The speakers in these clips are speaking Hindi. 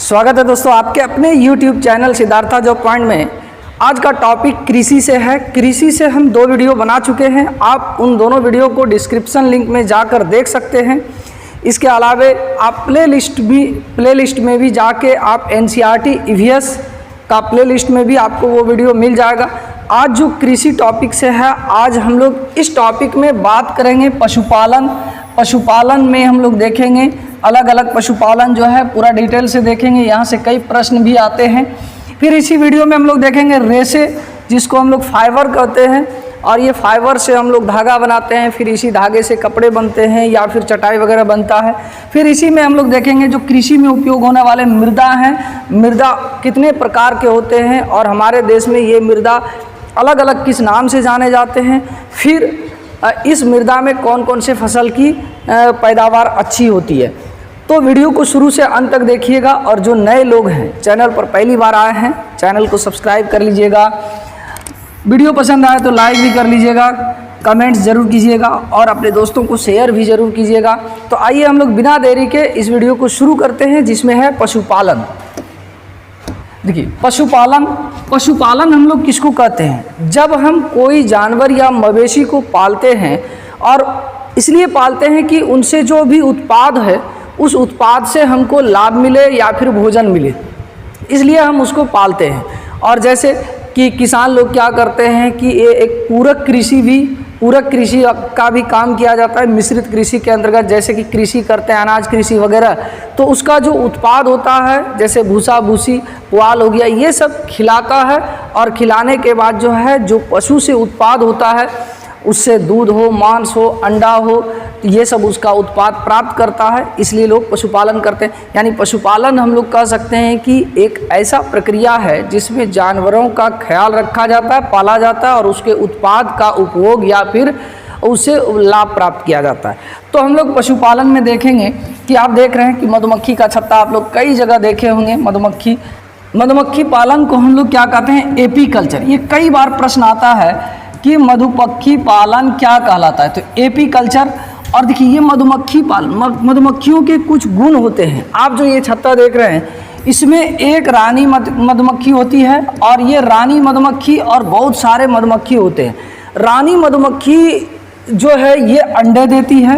स्वागत है दोस्तों आपके अपने YouTube channel Siddhartha job point में। आज का टॉपिक कृषि से है। कृषि से हम 2 वीडियो बना चुके हैं, आप उन दोनों वीडियो को डिस्क्रिप्शन लिंक में जाकर देख सकते हैं। इसके अलावे आप प्लेलिस्ट में भी जाके आप NCERT EVS का प्लेलिस्ट में भी आपको वो वीडियो मिल जाएगा। आज जो कृषि टॉपिक से है, आज हम लोग इस टॉपिक में बात करेंगे पशुपालन। पशुपालन में हम लोग देखेंगे अलग अलग पशुपालन जो है पूरा डिटेल से देखेंगे। यहाँ से कई प्रश्न भी आते हैं। फिर इसी वीडियो में हम लोग देखेंगे रेशे, जिसको हम लोग फाइबर कहते हैं, और ये फाइबर से हम लोग धागा बनाते हैं, फिर इसी धागे से कपड़े बनते हैं या फिर चटाई वगैरह बनता है। फिर इसी में हम लोग देखेंगे जो कृषि में उपयोग होने वाले मृदा हैं, मृदा कितने प्रकार के होते हैं और हमारे देश में ये मृदा अलग अलग किस नाम से जाने जाते हैं। फिर इस मृदा में कौन कौन से फसल की पैदावार अच्छी होती है। तो वीडियो को शुरू से अंत तक देखिएगा, और जो नए लोग हैं चैनल पर पहली बार आए हैं, चैनल को सब्सक्राइब कर लीजिएगा। वीडियो पसंद आए तो लाइक भी कर लीजिएगा, कमेंट्स ज़रूर कीजिएगा और अपने दोस्तों को शेयर भी ज़रूर कीजिएगा। तो आइए हम लोग बिना देरी के इस वीडियो को शुरू करते हैं, जिसमें है पशुपालन। देखिए, पशुपालन हम लोग किसको कहते हैं? जब हम कोई जानवर या मवेशी को पालते हैं, और इसलिए पालते हैं कि उनसे जो भी उत्पाद है उस उत्पाद से हमको लाभ मिले या फिर भोजन मिले, इसलिए हम उसको पालते हैं। और जैसे कि किसान लोग क्या करते हैं कि ये एक पूरक कृषि का भी काम किया जाता है मिश्रित कृषि के अंतर्गत। जैसे कि कृषि करते हैं, अनाज कृषि वगैरह, तो उसका जो उत्पाद होता है जैसे भूसा भूसी पुआल हो गया, ये सब खिलाता है, और खिलाने के बाद जो है जो पशु से उत्पाद होता है, उससे दूध हो, मांस हो, अंडा हो, तो ये सब उसका उत्पाद प्राप्त करता है। इसलिए लोग पशुपालन करते हैं। यानी पशुपालन हम लोग कह सकते हैं कि एक ऐसा प्रक्रिया है जिसमें जानवरों का ख्याल रखा जाता है, पाला जाता है, और उसके उत्पाद का उपभोग या फिर उससे लाभ प्राप्त किया जाता है। तो हम लोग पशुपालन में देखेंगे कि आप देख रहे हैं कि मधुमक्खी का छत्ता आप लोग कई जगह देखे होंगे। मधुमक्खी पालन को हम लोग क्या कहते हैं? एपीकल्चर। ये कई बार प्रश्न आता है कि मधुमक्खी पालन क्या कहलाता है, तो एपीकल्चर। और देखिए, ये मधुमक्खी पालन, मधुमक्खियों के कुछ गुण होते हैं। आप जो ये छत्ता देख रहे हैं, इसमें एक रानी मधुमक्खी होती है, और ये रानी मधुमक्खी और बहुत सारे मधुमक्खी होते हैं। रानी मधुमक्खी जो है ये अंडे देती है,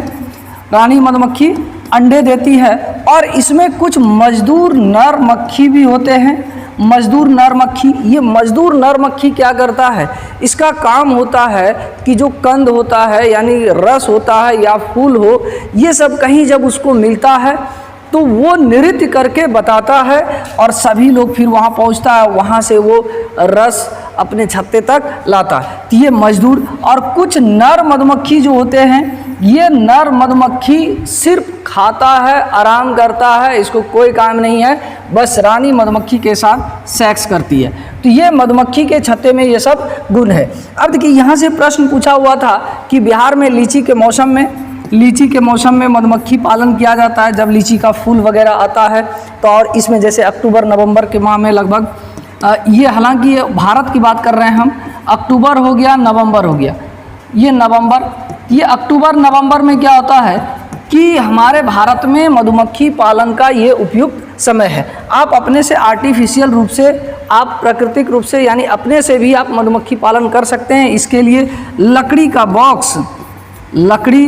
रानी मधुमक्खी अंडे देती है, और इसमें कुछ मजदूर नर मक्खी भी होते हैं। मजदूर नर मक्खी, ये मजदूर नर मक्खी क्या करता है? इसका काम होता है कि जो कंद होता है यानी रस होता है या फूल हो, ये सब कहीं जब उसको मिलता है तो वो नृत्य करके बताता है, और सभी लोग फिर वहाँ पहुँचता है, वहाँ से वो रस अपने छत्ते तक लाता है। तो ये मजदूर। और कुछ नर मधुमक्खी जो होते हैं, ये नर मधुमक्खी सिर्फ खाता है, आराम करता है, इसको कोई काम नहीं है, बस रानी मधुमक्खी के साथ सेक्स करती है। तो ये मधुमक्खी के छत्ते में ये सब गुण है। अब देखिए, यहाँ से प्रश्न पूछा हुआ था कि बिहार में लीची के मौसम में मधुमक्खी पालन किया जाता है, जब लीची का फूल वगैरह आता है। तो और इसमें जैसे अक्टूबर नवंबर के माह में लगभग ये, हालांकि ये भारत की बात कर रहे हैं हम, अक्टूबर हो गया, नवंबर हो गया, ये अक्टूबर नवंबर में क्या होता है कि हमारे भारत में मधुमक्खी पालन का ये उपयुक्त समय है। आप अपने से आर्टिफिशियल रूप से, आप प्राकृतिक रूप से, यानी अपने से भी आप मधुमक्खी पालन कर सकते हैं। इसके लिए लकड़ी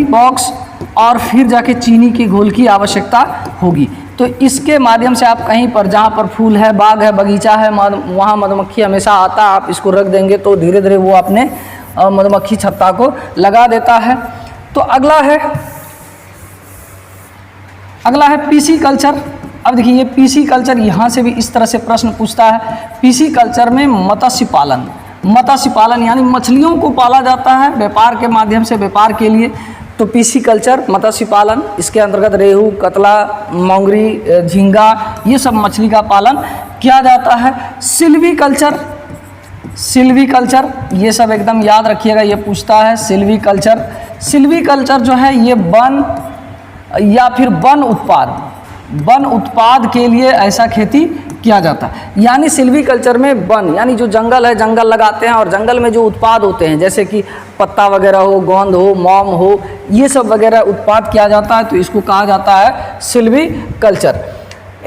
बॉक्स और फिर जाके चीनी के घोल की आवश्यकता होगी। तो इसके माध्यम से आप कहीं पर जहाँ पर फूल है, बाग है, बगीचा है, वहाँ मधुमक्खी हमेशा आता है। आप इसको रख देंगे तो धीरे धीरे वो अपने मधुमक्खी छत्ता को लगा देता है। तो अगला है पीसी कल्चर। अब देखिए, ये पीसी कल्चर, यहाँ से भी इस तरह से प्रश्न पूछता है। पीसी कल्चर में मत्स्य पालन यानी मछलियों को पाला जाता है व्यापार के माध्यम से, व्यापार के लिए। तो पीसी कल्चर, मत्स्य पालन, इसके अंतर्गत रेहू, कतला, मोंगरी, झींगा, ये सब मछली का पालन किया जाता है। सिल्वी कल्चर, ये सब एकदम याद रखिएगा, ये पूछता है। सिल्वी कल्चर जो है ये वन या फिर वन उत्पाद के लिए ऐसा खेती किया जाता है। यानी सिल्वी कल्चर में वन यानी जो जंगल है, जंगल लगाते हैं, और जंगल में जो उत्पाद होते हैं जैसे कि पत्ता वगैरह हो, गोंद हो, मोम हो, ये सब वगैरह उत्पाद किया जाता है, तो इसको कहा जाता है सिल्वी कल्चर।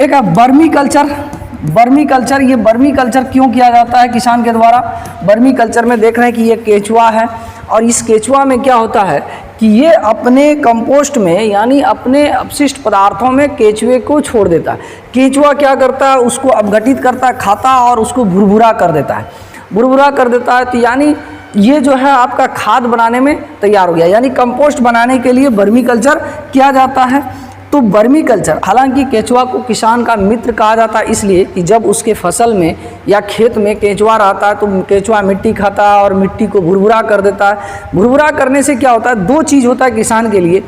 एक है वर्मी कल्चर। वर्मी कल्चर, ये वर्मी कल्चर क्यों किया जाता है किसान के द्वारा? वर्मी कल्चर में देख रहे हैं कि ये केचुआ है, और इस केचुआ में क्या होता है कि ये अपने कंपोस्ट में यानी अपने अपशिष्ट पदार्थों में केचुए को छोड़ देता है। केचुआ क्या करता है, उसको अपघटित करता है, खाता है और उसको भुरभुरा कर देता है। भुरभुरा कर देता है तो यानी ये जो है आपका खाद बनाने में तैयार हो गया, यानी कंपोस्ट बनाने के लिए वर्मी कल्चर किया जाता है। तो वर्मी कल्चर, हालांकि केचुआ को किसान का मित्र कहा जाता है इसलिए कि जब उसके फसल में या खेत में केचुआ रहता है तो केचुआ मिट्टी खाता है और मिट्टी को भुरभुरा कर देता है। भुरभुरा करने से क्या होता है, दो चीज़ होता है किसान के लिए,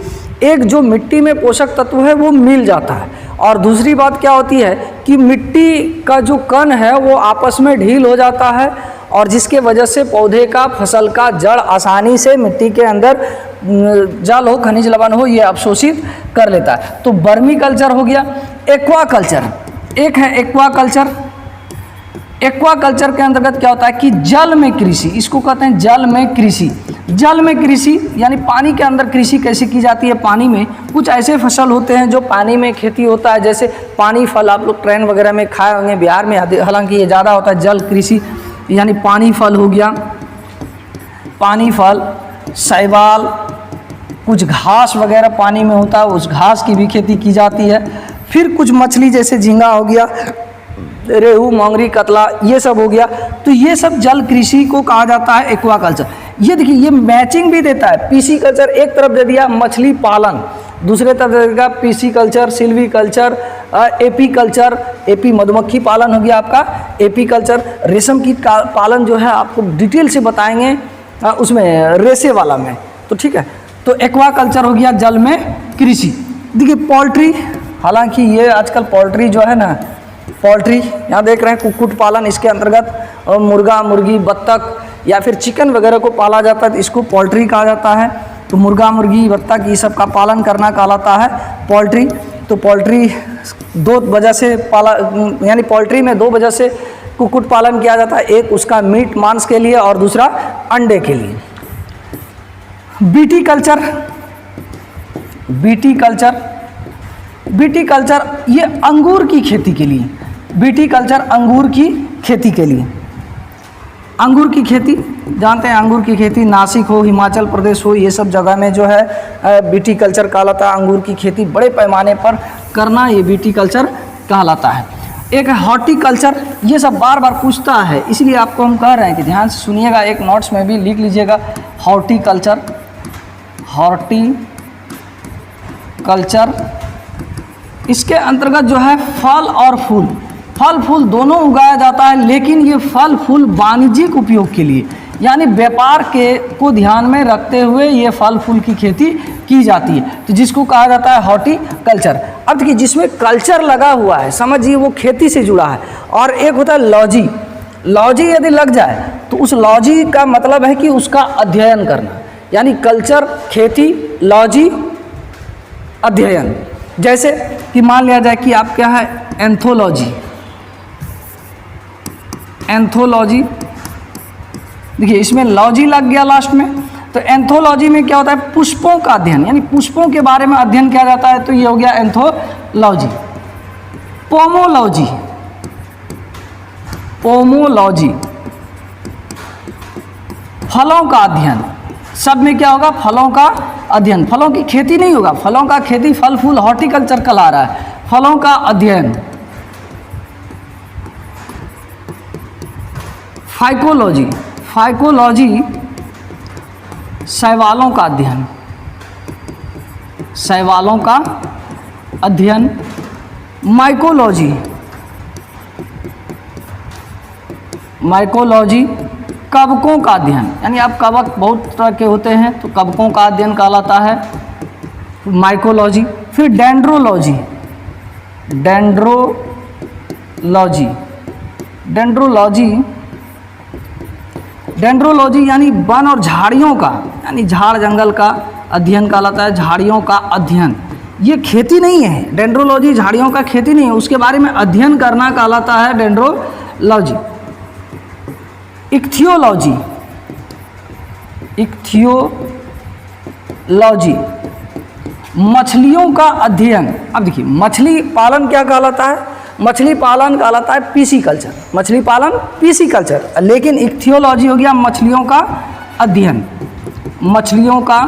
एक जो मिट्टी में पोषक तत्व है वो मिल जाता है, और दूसरी बात क्या होती है कि मिट्टी का जो कण है वो आपस में ढील हो जाता है, और जिसके वजह से पौधे का, फसल का जड़ आसानी से मिट्टी के अंदर जल हो, खनिज लवण हो, ये अवशोषित कर लेता है। तो वर्मी कल्चर हो गया। एक्वा कल्चर, एक है एक्वा कल्चर। एक्वा कल्चर के अंतर्गत क्या होता है कि जल में कृषि, इसको कहते हैं जल में कृषि। जल में कृषि यानी पानी के अंदर कृषि कैसे की जाती है? पानी में कुछ ऐसे फसल होते हैं जो पानी में खेती होता है, जैसे पानी फल, आप लोग ट्रेन वगैरह में खाए होंगे, बिहार में हालांकि ये ज़्यादा होता है। जल कृषि यानी पानी फल हो गया, पानी फल, शैवाल, कुछ घास वगैरह पानी में होता है, उस घास की भी खेती की जाती है। फिर कुछ मछली जैसे झींगा हो गया, रेहू, मोंगरी, कतला, ये सब हो गया। तो ये सब जल कृषि को कहा जाता है एक्वा कल्चर। ये देखिए, ये मैचिंग भी देता है। पीसी कल्चर एक तरफ दे दिया मछली पालन, दूसरे तरफ दे देगा PC culture, Silvi culture, AP culture, AP मधुमक्खी पालन हो गया आपका, एपी कल्चर। रेशम कीट का पालन जो है आपको डिटेल से बताएंगे उसमें रेसे वाला में, तो ठीक है। तो एक्वा कल्चर हो गया जल में कृषि। देखिए पोल्ट्री, हालांकि ये आजकल पोल्ट्री जो है ना, पोल्ट्री यहाँ देख रहे हैं कुक्कुट पालन, इसके अंतर्गत मुर्गा, मुर्गी, बत्तख या फिर चिकन वगैरह को पाला जाता है तो इसको पोल्ट्री कहा जाता है। तो मुर्गा, मुर्गी, बत्तख ये सब का पालन करना कहलाता है पोल्ट्री। तो पोल्ट्री दो वजह से पाला, यानी पोल्ट्री में दो वजह से कुक्कुट पालन किया जाता है, एक उसका मीट मांस के लिए और दूसरा अंडे के लिए। BT culture, BT culture, BT culture ये अंगूर की खेती के लिए, बीटी कल्चर अंगूर की खेती के लिए। अंगूर की खेती जानते हैं, अंगूर की खेती नासिक हो, हिमाचल प्रदेश हो, ये सब जगह में जो है बीटी कल्चर कहलाता है। अंगूर की खेती बड़े पैमाने पर करना, ये बीटी कल्चर कहलाता है। एक है हॉर्टिकल्चर, ये सब बार बार पूछता है इसलिए आपको हम कह रहे हैं कि ध्यान से सुनिएगा, एक नोट्स में भी लिख लीजिएगा हॉर्टिकल्चर। हॉर्टिकल्चर इसके अंतर्गत जो है फल और फूल, फल फूल दोनों उगाया जाता है, लेकिन ये फल फूल वाणिज्यिक उपयोग के लिए यानी व्यापार के को ध्यान में रखते हुए ये फल फूल की खेती की जाती है, तो जिसको कहा जाता है हॉर्टिकल्चर। अब देखिए जिसमें कल्चर लगा हुआ है, समझिए वो खेती से जुड़ा है। और एक होता है लॉजी, लॉजी यदि लग जाए तो उस लॉजी का मतलब है कि उसका अध्ययन करना, यानी कल्चर, खेती, लॉजी, अध्ययन। जैसे कि मान लिया जाए कि आप क्या है एंथोलॉजी, एंथोलॉजी, देखिए इसमें लॉजी लग गया लास्ट में। तो एंथोलॉजी में क्या होता है, पुष्पों का अध्ययन, यानी पुष्पों के बारे में अध्ययन किया जाता है, तो ये हो गया एंथोलॉजी। पोमोलॉजी, पोमोलॉजी फलों का अध्ययन, सब में क्या होगा फलों का अध्ययन, फलों की खेती नहीं होगा, फलों का खेती, फल फूल हॉर्टिकल्चर कहला रहा है, फलों का अध्ययन। फाइकोलॉजी, फाइकोलॉजी शैवालों का अध्ययन, शैवालों का अध्ययन। माइकोलॉजी, माइकोलॉजी कवकों का अध्ययन, यानी आप कवक बहुत तरह के होते हैं तो कवकों का अध्ययन कहलाता है माइकोलॉजी। फिर डेंड्रोलॉजी, डेंड्रोलॉजी, डेंड्रोलॉजी, डेंड्रोलॉजी यानी वन और झाड़ियों का, यानी झाड़ जंगल का अध्ययन कहलाता है, झाड़ियों का अध्ययन। ये खेती नहीं है, डेंड्रोलॉजी झाड़ियों का खेती नहीं है, उसके बारे में अध्ययन करना कहलाता है डेंड्रोलॉजी। इक्थियोलॉजी, इक्थियोलॉजी मछलियों का अध्ययन। अब देखिए मछली पालन क्या कहलाता है, मछली पालन कहलाता है पीसीकल्चर, मछली पालन पीसीकल्चर। लेकिन इक्थियोलॉजी हो गया मछलियों का अध्ययन, मछलियों का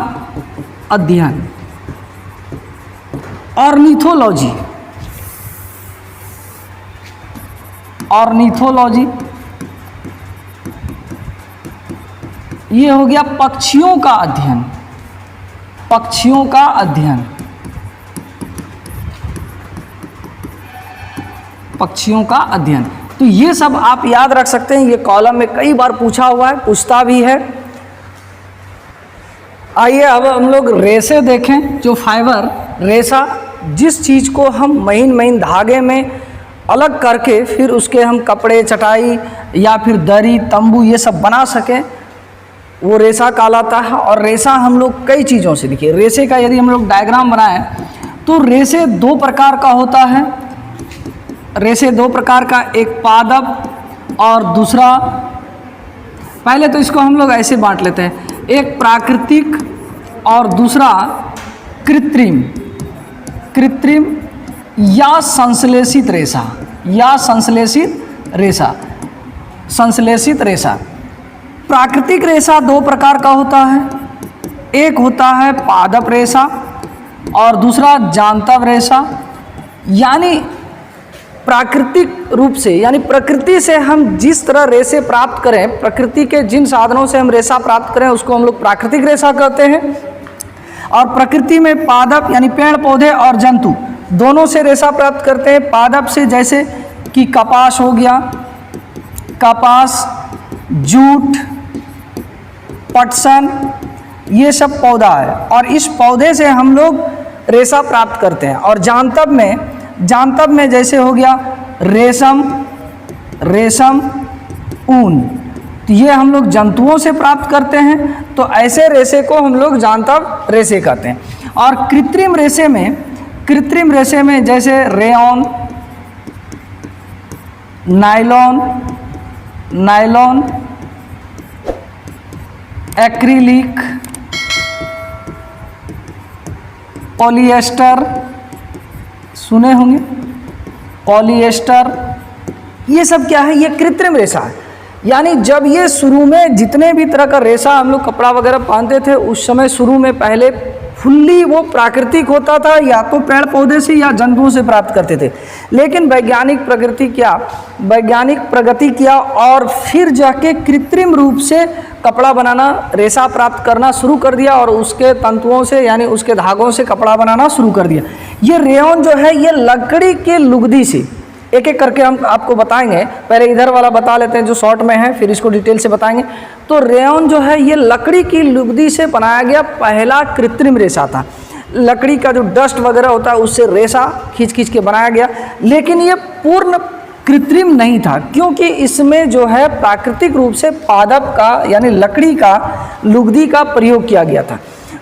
अध्ययन। ऑर्निथोलॉजी, ऑर्निथोलॉजी ये हो गया पक्षियों का अध्ययन, पक्षियों का अध्ययन, पक्षियों का अध्ययन। तो ये सब आप याद रख सकते हैं, ये कॉलम में कई बार पूछा हुआ है, पूछता भी है। आइए अब हम लोग रेसे देखें, जो फाइबर रेसा, जिस चीज़ को हम महीन महीन धागे में अलग करके फिर उसके हम कपड़े, चटाई या फिर दरी, तंबू ये सब बना सकें, वो रेसा कहलाता है। और रेसा हम लोग कई चीज़ों से, देखिए रेसे का यदि हम लोग डायग्राम बनाएं तो रेसे दो प्रकार का होता है, रेसे दो प्रकार का, एक पादप और दूसरा, पहले तो इसको हम लोग ऐसे बांट लेते हैं, एक प्राकृतिक और दूसरा कृत्रिम, कृत्रिम या संश्लेषित रेशा, या संश्लेषित रेशा, संश्लेषित रेशा। प्राकृतिक रेशा दो प्रकार का होता है, एक होता है पादप रेशा और दूसरा जांतव रेशा। यानी प्राकृतिक रूप से, यानी प्रकृति से हम जिस तरह रेशे प्राप्त करें, प्रकृति के जिन साधनों से हम रेशा प्राप्त करें उसको हम लोग प्राकृतिक रेशा कहते हैं। और प्रकृति में पादप यानी पेड़ पौधे और जंतु दोनों से रेशा प्राप्त करते हैं। पादप से जैसे कि कपास हो गया, कपास, जूट, पटसन, ये सब पौधा है और इस पौधे से हम लोग रेशा प्राप्त करते हैं। और जांतव में, जांतव में जैसे हो गया रेशम, रेशम, ऊन, तो ये हम लोग जंतुओं से प्राप्त करते हैं, तो ऐसे रेशे को हम लोग जांतव रेशे कहते हैं। और कृत्रिम रेशे में, कृत्रिम रेशे में जैसे rayon, nylon, nylon, acrylic, polyester, सुने होंगे पॉलिएस्टर, ये सब क्या है, ये कृत्रिम रेशा है। यानी जब ये शुरू में जितने भी तरह का रेशा हम लोग कपड़ा वगैरह पहनते थे उस समय शुरू में पहले फुल्ली वो प्राकृतिक होता था, या तो पेड़ पौधे से या जंतुओं से प्राप्त करते थे। लेकिन वैज्ञानिक प्रगति किया और फिर जाके कृत्रिम रूप से कपड़ा बनाना, रेशा प्राप्त करना शुरू कर दिया और उसके तंतुओं से यानी उसके धागों से कपड़ा बनाना शुरू कर दिया। ये रेयॉन जो है ये लकड़ी के लुगदी से, एक एक करके हम आपको बताएंगे, पहले इधर वाला बता लेते हैं जो शॉर्ट में है, फिर इसको डिटेल से बताएंगे। तो रेयॉन जो है ये लकड़ी की लुगदी से बनाया गया पहला कृत्रिम रेशा था। लकड़ी का जो डस्ट वगैरह होता है उससे रेशा खींच खींच के बनाया गया, लेकिन ये पूर्ण कृत्रिम नहीं था क्योंकि इसमें जो है प्राकृतिक रूप से पादप का यानी लकड़ी का लुगदी का प्रयोग किया गया था।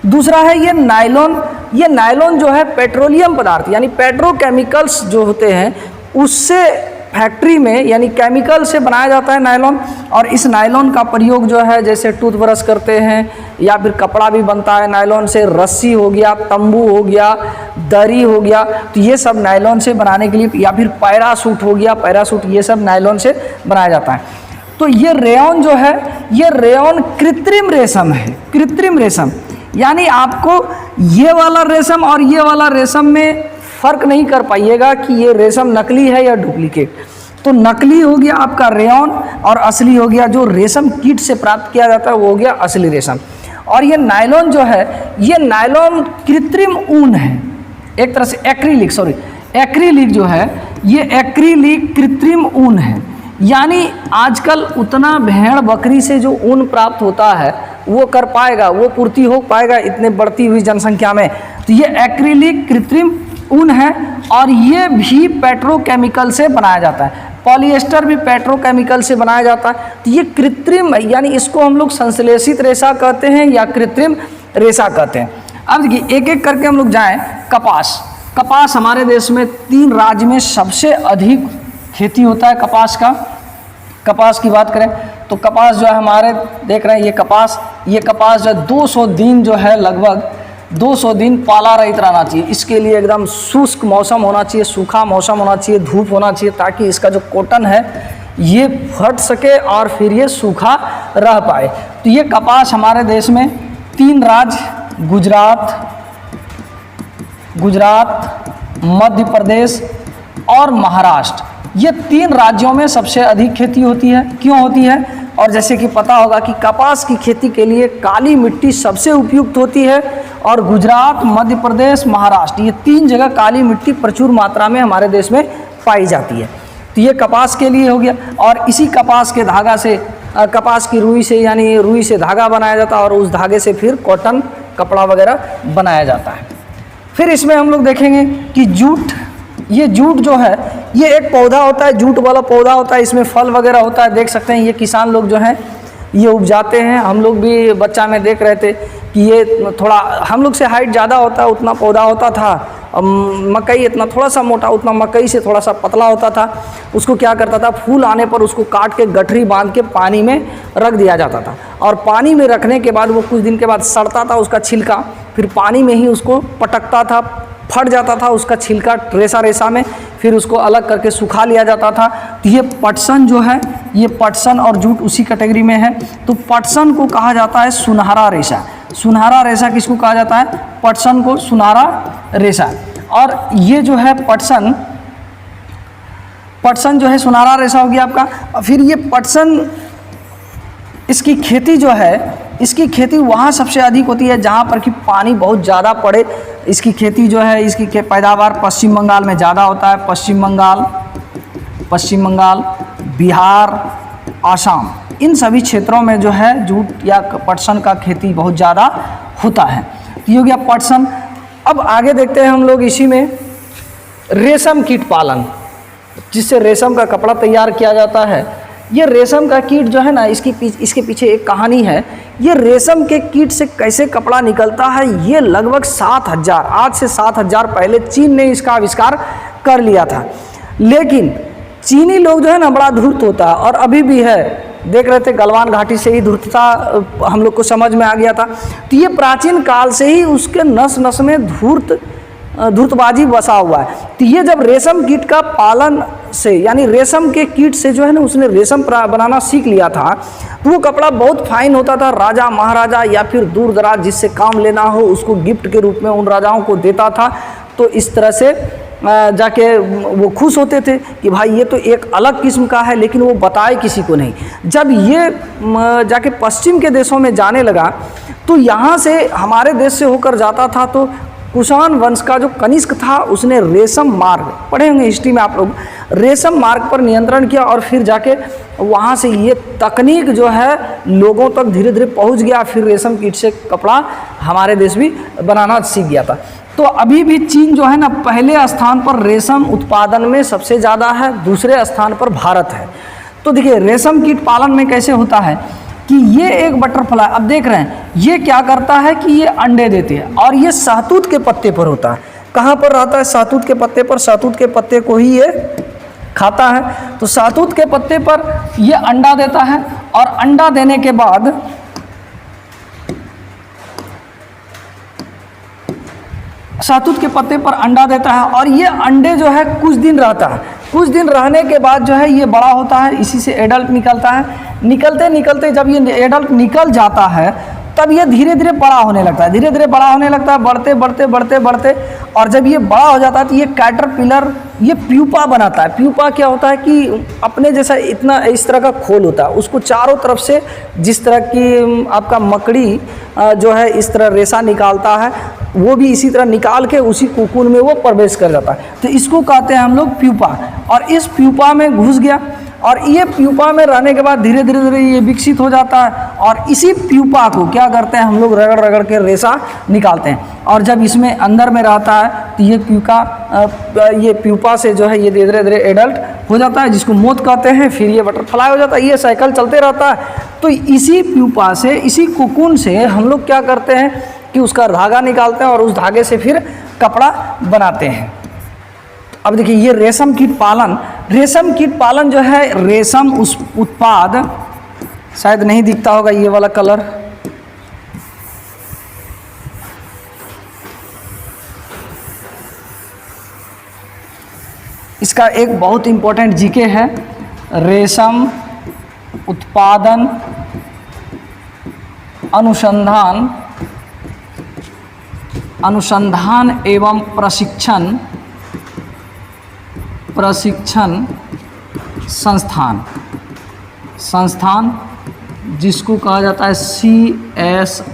दूसरा है ये नायलॉन। ये नायलॉन जो है पेट्रोलियम पदार्थ यानी पेट्रोकेमिकल्स जो होते हैं उससे फैक्ट्री में यानी केमिकल से बनाया जाता है नायलॉन। और इस नायलॉन का प्रयोग जो है जैसे टूथब्रश करते हैं या फिर कपड़ा भी बनता है नायलॉन से, रस्सी हो गया, तंबू हो गया, दरी हो गया, तो ये सब नायलॉन से बनाने के लिए, या फिर पैरासूट हो गया, पैरासूट, ये सब नायलॉन से बनाया जाता है। तो ये रेयॉन जो है ये रेयॉन कृत्रिम रेशम है, कृत्रिम रेशम। यानी आपको ये वाला रेशम और ये वाला रेशम में फ़र्क नहीं कर पाइएगा कि ये रेशम नकली है या डुप्लीकेट। तो नकली हो गया आपका रेयॉन और असली हो गया जो रेशम कीट से प्राप्त किया जाता है वो हो गया असली रेशम। और ये नायलॉन जो है ये नायलॉन कृत्रिम ऊन है, एक तरह से एक्रिलिक, एक्रिलिक जो है ये एक्रिलिक कृत्रिम ऊन है। यानी आजकल उतना भेड़ बकरी से जो ऊन प्राप्त होता है वो कर पाएगा, वो पूर्ति हो पाएगा इतने बढ़ती हुई जनसंख्या में। तो ये एक्रिलिक कृत्रिम ऊन है और ये भी पेट्रोकेमिकल से बनाया जाता है। पॉलिएस्टर भी पेट्रोकेमिकल से बनाया जाता है। तो ये कृत्रिम यानी इसको हम लोग संश्लेषित रेशा कहते हैं या कृत्रिम रेशा कहते हैं। अब देखिए एक एक करके हम लोग जाएं। कपास, कपास हमारे देश में 3 राज्य में सबसे अधिक खेती होता है कपास का। कपास की बात करें तो कपास जो है हमारे देख रहे हैं ये कपास जो है 200 दिन जो है लगभग 200 दिन पाला रहित रहना चाहिए। इसके लिए एकदम शुष्क मौसम होना चाहिए, सूखा मौसम होना चाहिए, धूप होना चाहिए, ताकि इसका जो कॉटन है ये फट सके और फिर ये सूखा रह पाए। तो ये कपास हमारे देश में 3 राज्य गुजरात, मध्य प्रदेश और महाराष्ट्र, ये 3 राज्यों में सबसे अधिक खेती होती है। क्यों होती है? और जैसे कि पता होगा कि कपास की खेती के लिए काली मिट्टी सबसे उपयुक्त होती है, और गुजरात, मध्य प्रदेश, महाराष्ट्र, ये 3 जगह काली मिट्टी प्रचुर मात्रा में हमारे देश में पाई जाती है। तो ये कपास के लिए हो गया। और इसी कपास के धागा से, कपास की रुई से, यानी रुई से धागा बनाया जाता है, और उस धागे से फिर कॉटन कपड़ा वगैरह बनाया जाता है। फिर इसमें हम लोग देखेंगे कि जूट, ये जूट जो है ये एक पौधा होता है, जूट वाला पौधा होता है, इसमें फल वगैरह होता है। देख सकते हैं ये किसान लोग जो हैं ये उपजाते हैं। हम लोग भी बच्चा में देख रहे थे कि ये थोड़ा हम लोग से हाइट ज़्यादा होता है, उतना पौधा होता था। मकई इतना थोड़ा सा मोटा, उतना मकई से थोड़ा सा पतला होता था। उसको क्या करता था, फूल आने पर उसको काट के गठरी बांध के पानी में रख दिया जाता था, और पानी में रखने के बाद वो कुछ दिन के बाद सड़ता था उसका छिलका, फिर पानी में ही उसको पटकता था, फट जाता था उसका छिलका रेसा रेसा में, फिर उसको अलग करके सुखा लिया जाता था। तो ये पटसन जो है, ये पटसन और जूट उसी कैटेगरी में है। तो पटसन को कहा जाता है सुनहरा रेशा। सुनहरा रेशा किसको कहा जाता है? पटसन को सुनहरा रेशा। और ये जो है पटसन जो है सुनहरा रेशा हो गया आपका। फिर ये पटसन, इसकी खेती जो है, इसकी खेती वहाँ सबसे अधिक होती है जहाँ पर कि पानी बहुत ज़्यादा पड़े। इसकी खेती जो है, इसकी पैदावार पश्चिम बंगाल में ज़्यादा होता है। पश्चिम बंगाल, बिहार, आसाम, इन सभी क्षेत्रों में जो है जूट या पटसन का खेती बहुत ज़्यादा होता है। ये हो गया पटसन। अब आगे देखते हैं हम लोग इसी में रेशम कीट पालन, जिससे रेशम का कपड़ा तैयार किया जाता है। ये रेशम का कीट जो है ना, इसके पीछे एक कहानी है। ये रेशम के कीट से कैसे कपड़ा निकलता है, ये लगभग 7000, आज से 7000 पहले चीन ने इसका आविष्कार कर लिया था। लेकिन चीनी लोग जो है ना बड़ा धूर्त होता है, और अभी भी है। देख रहे थे गलवान घाटी से ही धूर्तता हम लोग को समझ में आ गया था। तो ये प्राचीन काल से ही उसके नस नस में धूर्तबाजी बसा हुआ है। तो ये जब रेशम कीट का पालन से, यानी रेशम के कीट से जो है ना उसने रेशम बनाना सीख लिया था, तो वो कपड़ा बहुत फाइन होता था। राजा महाराजा या फिर दूर दराज जिससे काम लेना हो उसको गिफ्ट के रूप में उन राजाओं को देता था। तो इस तरह से जाके वो खुश होते थे कि भाई ये तो एक अलग किस्म का है, लेकिन वो बताए किसी को नहीं। जब ये जाके पश्चिम के देशों में जाने लगा, तो यहाँ से हमारे देश से होकर जाता था, तो कुषाण वंश का जो कनिष्क था उसने रेशम मार्ग, पढ़े होंगे हिस्ट्री में आप लोग, रेशम मार्ग पर नियंत्रण किया, और फिर जाके वहाँ से ये तकनीक जो है लोगों तक धीरे धीरे पहुँच गया। फिर रेशम कीट से कपड़ा हमारे देश भी बनाना सीख गया था। तो अभी भी चीन जो है ना पहले स्थान पर रेशम उत्पादन में सबसे ज़्यादा है, दूसरे स्थान पर भारत है। तो देखिए रेशम कीट पालन में कैसे होता है कि ये एक बटरफ्लाई, अब देख रहे हैं ये क्या करता है कि ये अंडे देते हैं, और ये शहतूत के पत्ते पर होता है। कहाँ पर रहता है? शहतूत के पत्ते पर। शहतूत के पत्ते को ही ये खाता है। तो शहतूत के पत्ते पर ये अंडा देता है, और अंडा देने के बाद शहतूत के पत्ते पर अंडा देता है, और ये अंडे जो है कुछ दिन रहता है। कुछ दिन रहने के बाद जो है ये बड़ा होता है, इसी से एडल्ट निकलता है। निकलते निकलते जब ये एडल्ट निकल जाता है, तब ये धीरे धीरे बड़ा होने लगता है, धीरे धीरे बड़ा होने लगता है, बढ़ते बढ़ते बढ़ते बढ़ते, और जब ये बड़ा हो जाता है तो ये कैटरपिलर ये प्यूपा बनाता है। प्यूपा क्या होता है कि अपने जैसा इतना इस तरह का खोल होता है, उसको चारों तरफ से जिस तरह की आपका मकड़ी जो है इस तरह रेशा निकालता है, वो भी इसी तरह निकाल के उसी कोकून में वो प्रवेश कर जाता है। तो इसको कहते हैं हम लोग प्यूपा। और इस प्यूपा में घुस गया, और ये प्यूपा में रहने के बाद धीरे धीरे धीरे ये विकसित हो जाता है, और इसी प्यूपा को क्या करते हैं हम लोग रगड़ रगड़ के रेशा निकालते हैं। और जब इसमें अंदर में रहता है तो ये प्यूपा से जो है ये धीरे धीरे एडल्ट हो जाता है, जिसको मोथ कहते हैं। फिर ये बटरफ्लाई हो जाता है, ये साइकिल चलते रहता है। तो इसी प्यूपा से, इसी कोकून से हम लोग क्या करते हैं कि उसका धागा निकालते हैं, और उस धागे से फिर कपड़ा बनाते हैं। अब देखिए ये रेशम कीट पालन जो है, रेशम उस उत्पाद, शायद नहीं दिखता होगा ये वाला कलर, इसका एक बहुत इम्पोर्टेंट जीके है, रेशम उत्पादन अनुसंधान एवं प्रशिक्षण संस्थान जिसको कहा जाता है CSRTI,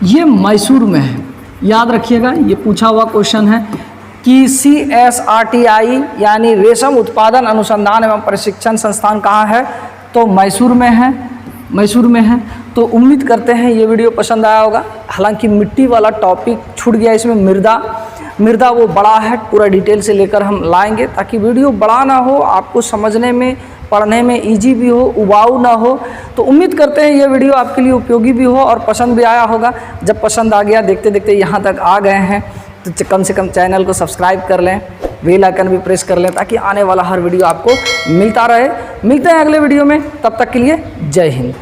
ये मैसूर में है। याद रखिएगा, ये पूछा हुआ क्वेश्चन है कि CSRTI यानी रेशम उत्पादन अनुसंधान एवं प्रशिक्षण संस्थान कहाँ है, तो मैसूर में है। तो उम्मीद करते हैं ये वीडियो पसंद आया होगा। हालांकि मिट्टी वाला टॉपिक छूट गया, इसमें मृदा वो बड़ा है, पूरा डिटेल से लेकर हम लाएंगे ताकि वीडियो बड़ा ना हो, आपको समझने में पढ़ने में इजी भी हो, उबाऊ ना हो। तो उम्मीद करते हैं ये वीडियो आपके लिए उपयोगी भी हो और पसंद भी आया होगा। जब पसंद आ गया, देखते देखते यहाँ तक आ गए हैं, तो कम से कम चैनल को सब्सक्राइब कर लें, बेल आइकन भी प्रेस कर लें ताकि आने वाला हर वीडियो आपको मिलता रहे। मिलते हैं अगले वीडियो में, तब तक के लिए जय हिंद।